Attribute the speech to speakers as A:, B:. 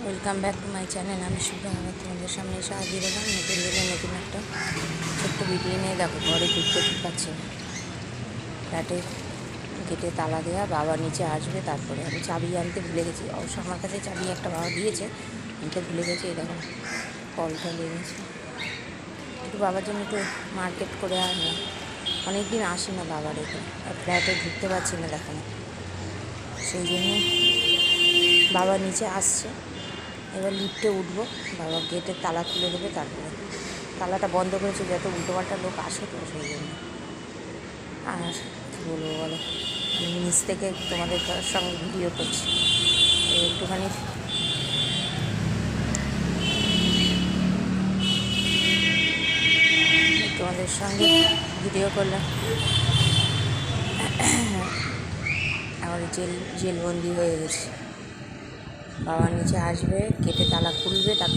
A: Welcome back to my channel. আমি শুভ্রা। আমার তোমাদের সামনে এসে হাজির হলাম নতুন নতুন একটা ছোট্ট ভিডিও নিয়ে। দেখো, ঘরে ঢুকতে পারছি না, ফ্ল্যাটে গেটে তালা দেওয়া। বাবা নিচে আসবে, তারপরে আমি চাবি আনতে ভুলে গেছি। অবশ্য আমার কাছে চাবি একটা বাবা দিয়েছে, আনতে ভুলে গেছি। এই দেখো, কলটা লেগেছে। একটু বাবার জন্য একটু মার্কেট করে আনলাম। অনেক দিন আসি না বাবার এখানে, আর ফ্ল্যাটে ঢুকতে পারছি না, দেখো না, সেই জন্য বাবা নিচে আসছে। এবার লিফটে উঠবো, বাবা গেটের তালা খুলে দেবে, তারপরে তালাটা বন্ধ করেছে যত উল্টোপাল্টা লোক আসে, তো সেই জন্য। আর কী বলবো বলো, আমি নিচ থেকে তোমাদের সঙ্গে ভিডিও করছি, একটুখানি তোমাদের সঙ্গে ভিডিও করলাম। আমার জেলবন্দি হয়ে গেছি। বাবা নিচে আসবে, গেটে তালা খুলবে, তারপর